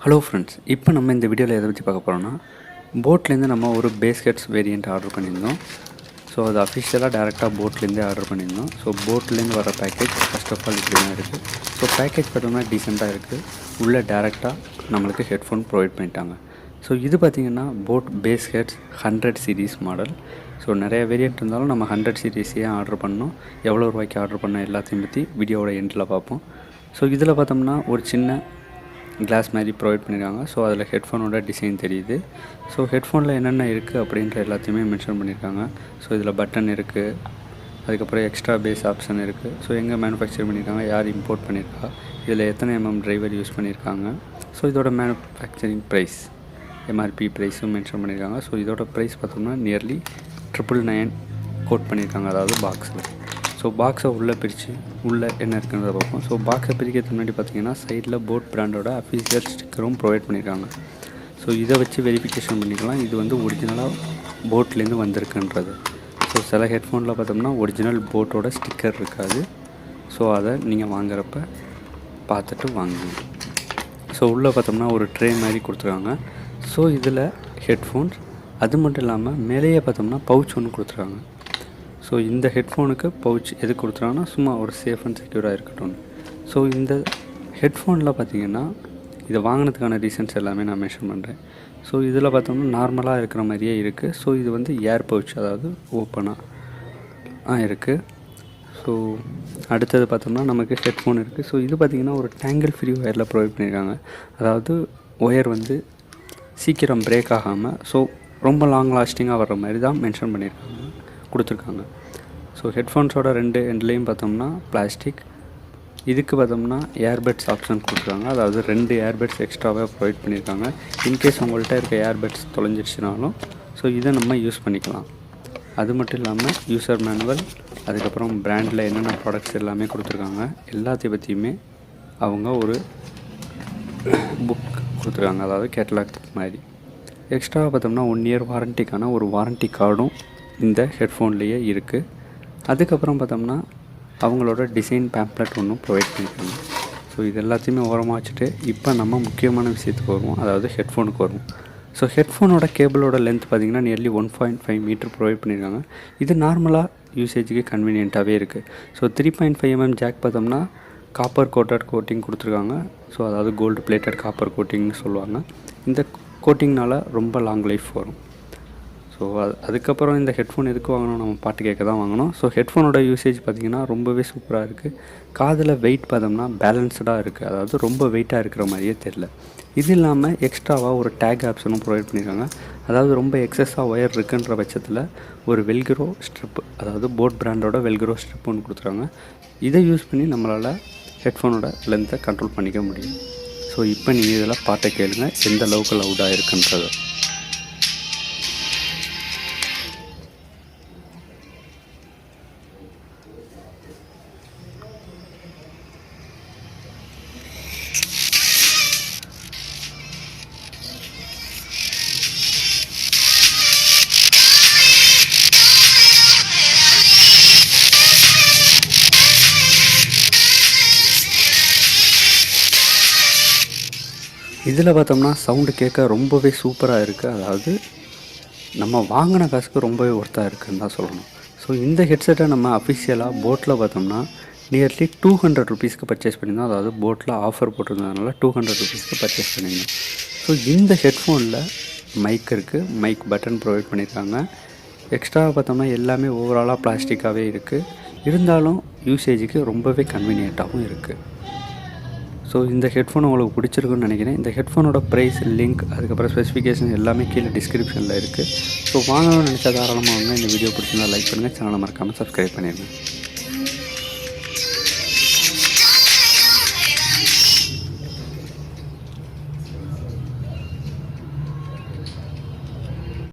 Hello friends, இப்போ நம்ம இந்த வீடியோவில் எதை பற்றி பார்க்க போகிறோம்னா, போட்லேருந்து நம்ம ஒரு பேஸ்கெட்ஸ் வேரியண்ட் ஆர்டர் பண்ணியிருந்தோம். ஸோ அது அஃபிஷியலாக டேரெக்டாக போட்லேருந்தே ஆர்டர் பண்ணியிருந்தோம். ஸோ போட்லேருந்து வர பேக்கேஜ் ஃபஸ்ட் ஆஃப் ஆல் இப்படி தான் இருக்குது. ஸோ பேக்கேஜ் பார்த்தோம்னா டீசெண்டாக இருக்குது. உள்ளே டேரெக்டாக நம்மளுக்கு ஹெட்ஃபோன் ப்ரொவைட் பண்ணிட்டாங்க. ஸோ இது பார்த்திங்கன்னா boat baskets 100 series model. So நிறைய வேரியண்ட் இருந்தாலும் நம்ம 100 சீரீஸே ஆர்டர் பண்ணோம். எவ்வளோ ரூபாய்க்கு ஆர்டர் பண்ணோம் எல்லாத்தையும் பற்றி வீடியோவோட எண்டில் பார்ப்போம். ஸோ இதில் பார்த்தோம்னா ஒரு சின்ன கிளாஸ் மாதிரி ப்ரொவைட் பண்ணியிருக்காங்க. ஸோ அதில் ஹெட்ஃபோனோட டிசைன் தெரியுது. ஸோ ஹெட்ஃபோனில் என்னென்ன இருக்குது அப்படின்ற எல்லாத்தையுமே மென்ஷன் பண்ணியிருக்காங்க. ஸோ இதில் பட்டன் இருக்குது, அதுக்கப்புறம் எக்ஸ்ட்ரா பேஸ் ஆப்ஷன் இருக்குது. ஸோ எங்கே மேனுஃபேக்சர் பண்ணியிருக்காங்க, யார் இம்போர்ட் பண்ணியிருக்கா, இதில் எத்தனை டிரைவர் யூஸ் பண்ணியிருக்காங்க. ஸோ இதோட மேனுஃபேக்சரிங் ப்ரைஸ் எம்ஆர்பி ப்ரைஸும் மென்ஷன் பண்ணியிருக்காங்க. ஸோ இதோட ப்ரைஸ் பார்த்தோம்னா நியர்லி 999 கோட் பண்ணியிருக்காங்க, அதாவது பாக்ஸில். ஸோ பாக்ஸை உள்ளே பிரித்து உள்ளே என்ன இருக்குன்றத பார்ப்போம். ஸோ பாக்ஸை பிரிக்கிறதுக்கு முன்னாடி பார்த்தீங்கன்னா சைடில் போட் பிராண்டோட அஃபிஷியல் ஸ்டிக்கரும் ப்ரொவைட் பண்ணியிருக்காங்க. ஸோ இதை வச்சு வெரிஃபிகேஷன் பண்ணிக்கலாம் இது வந்து ஒரிஜினலாக போட்லேருந்து வந்திருக்குன்றது. ஸோ சில ஹெட்ஃபோனில் பார்த்தோம்னா ஒரிஜினல் போட்டோட ஸ்டிக்கர் இருக்காது. ஸோ அதை நீங்கள் வாங்குறப்ப பார்த்துட்டு வாங்குங்க. ஸோ உள்ளே பார்த்தோம்னா ஒரு ட்ரே மாதிரி கொடுத்துருக்காங்க. ஸோ இதில் ஹெட்ஃபோன்ஸ், அது மட்டும் இல்லாமல் மேலேயே பார்த்தோம்னா பவுச் ஒன்று கொடுத்துருக்காங்க. ஸோ இந்த ஹெட்ஃபோனுக்கு பவுச் எது கொடுத்துறாங்கன்னா சும்மா ஒரு சேஃப் அண்ட் செக்யூராக இருக்கட்டும். ஸோ இந்த ஹெட்ஃபோனில் பார்த்திங்கன்னா இதை வாங்கினதுக்கான ரீசன்ஸ் எல்லாமே நான் மென்ஷன் பண்ணுறேன். ஸோ இதில் பார்த்தோம்னா நார்மலாக இருக்கிற மாதிரியே இருக்குது. ஸோ இது வந்து ஏர் பவுச், அதாவது ஓப்பனாக இருக்குது. ஸோ அடுத்தது பார்த்தோம்னா நமக்கு ஹெட்ஃபோன் இருக்குது. ஸோ இது பார்த்திங்கன்னா ஒரு டேங்கிள் ஃப்ரீ ஒயரில் ப்ரொவைட் பண்ணியிருக்காங்க. அதாவது ஒயர் வந்து சீக்கிரம் பிரேக் ஆகாமல் ஸோ ரொம்ப லாங் லாஸ்டிங்காக வர்ற மாதிரி தான் மென்ஷன் கொடுத்துருக்காங்க. ஸோ ஹெட்ஃபோன்ஸோட 2 எண்ட்லேயும் பார்த்தோம்னா பிளாஸ்டிக். இதுக்கு பார்த்தோம்னா ஏர்பட்ஸ் ஆப்ஷன் கொடுத்துருக்காங்க. அதாவது 2 ஏர்பட்ஸ் எக்ஸ்ட்ராவாக ப்ரொவைட் பண்ணியிருக்காங்க. இன்கேஸ் உங்கள்கிட்ட இருக்க ஏர்பட்ஸ் தொலைஞ்சிடுச்சுனாலும் ஸோ இதை நம்ம யூஸ் பண்ணிக்கலாம். அது மட்டும் இல்லாமல் யூசர் மேனுவல், அதுக்கப்புறம் பிராண்டில் என்னென்ன ப்ராடக்ட்ஸ் எல்லாமே கொடுத்துருக்காங்க. எல்லாத்தையும் பற்றியுமே அவங்க ஒரு புக் கொடுத்துருக்காங்க, அதாவது கேட்டலாக் மாதிரி. எக்ஸ்ட்ராவாக பார்த்தோம்னா 1 இயர் வாரண்ட்டிக்கான ஒரு வாரண்ட்டி கார்டும் இந்த ஹெட்ஃபோன்லேயே இருக்குது. அதுக்கப்புறம் பார்த்தோம்னா அவங்களோட டிசைன் பேம்ப்ளெட் ஒன்றும் ப்ரொவைட் பண்ணியிருக்காங்க. ஸோ இது எல்லாத்தையுமே ஓரமாக வச்சுட்டு இப்போ நம்ம முக்கியமான விஷயத்துக்கு வருவோம், அதாவது ஹெட்ஃபோனுக்கு வருவோம். ஸோ ஹெட்ஃபோனோட கேபிளோட லென்த் பார்த்திங்கன்னா நியர்லி 1.5 மீட்டர் ப்ரொவைட் பண்ணியிருக்காங்க. இது நார்மலாக யூசேஜுக்கு கன்வீனியண்ட்டாகவே இருக்குது. ஸோ 3.5 mm ஜாக் பார்த்தோம்னா காப்பர் கோட்டிங் கொடுத்துருக்காங்க. ஸோ அதாவது கோல்டு பிளேட்டட் காப்பர் கோட்டிங்னு சொல்லுவாங்க. இந்த கோட்டிங்னால் ரொம்ப லாங் லைஃப் வரும். ஸோ அதுக்கப்புறம் இந்த ஹெட்ஃபோன் எதுக்கு வாங்கணும், நம்ம பாட்டு கேட்க தான் வாங்கணும். ஸோ ஹெட்ஃபோனோட யூசேஜ் பார்த்திங்கன்னா ரொம்பவே சூப்பராக இருக்குது. காதில் வெயிட் பார்த்தோம்னா பேலன்ஸ்டாக இருக்குது, அதாவது ரொம்ப வெயிட்டாக இருக்கிற மாதிரியே தெரில. இது இல்லாமல் எக்ஸ்ட்ராவாக ஒரு டேக் ஆப்ஷனும் ப்ரொவைட் பண்ணியிருக்காங்க. அதாவது ரொம்ப எக்ஸஸாக ஒயர் இருக்குன்ற பட்சத்தில் ஒரு வெல்க்ரோ ஸ்ட்ரிப், அதாவது போட் பிராண்டோட வெல்க்ரோ ஸ்ட்ரிப் ஒன்று கொடுத்துருக்காங்க. இதை யூஸ் பண்ணி நம்மளால் ஹெட்ஃபோனோட லென்த்தை கண்ட்ரோல் பண்ணிக்க முடியும். ஸோ இப்போ நீங்கள் இதில் பாட்டை கேளுங்க எந்த அளவுக்கு லவுடாக இருக்குன்றது. இதில் பார்த்தோம்னா சவுண்டு கேட்க ரொம்பவே சூப்பராக இருக்குது. அதாவது நம்ம வாங்கின காசுக்கு ரொம்பவே ஒர்த்தாக இருக்குதுன்னு தான் சொல்லணும். ஸோ இந்த ஹெட்செட்டை நம்ம அஃபிஷியலாக போட்டில் பார்த்தோம்னா நியர்லி 200 ருபீஸ்க்கு பர்ச்சேஸ் பண்ணியிருந்தோம். அதாவது போட்டில் ஆஃபர் போட்டிருந்ததுனால 200 ருபீஸ்க்கு பர்ச்சேஸ் பண்ணியிருந்தோம். ஸோ இந்த ஹெட்ஃபோனில் மைக் இருக்குது, மைக் பட்டன் ப்ரொவைட் பண்ணியிருக்காங்க. எக்ஸ்ட்ராவாக பார்த்தோம்னா எல்லாமே ஓவராலாக பிளாஸ்டிக்காகவே இருக்குது. இருந்தாலும் யூசேஜுக்கு ரொம்பவே கன்வீனியண்ட்டாகவும் இருக்குது. ஸோ இந்த ஹெட்ஃபோன் உங்களுக்கு பிடிச்சிருக்குன்னு நினைக்கிறேன். இந்த ஹெட்ஃபோனோட ப்ரைஸ், லிங்க், அதுக்கப்புறம் ஸ்பெசிஃபிகேஷன் எல்லாமே கீழே டிஸ்கிரிப்ஷனில் இருக்குது. ஸோ வாங்கணும்னு நினச்சா தாராளமாக வாங்க. இந்த வீடியோ பிடிச்சிருந்தா லைக் பண்ணுங்கள், சேனலை மறக்காமல் சப்ஸ்கிரைப் பண்ணிடுங்க.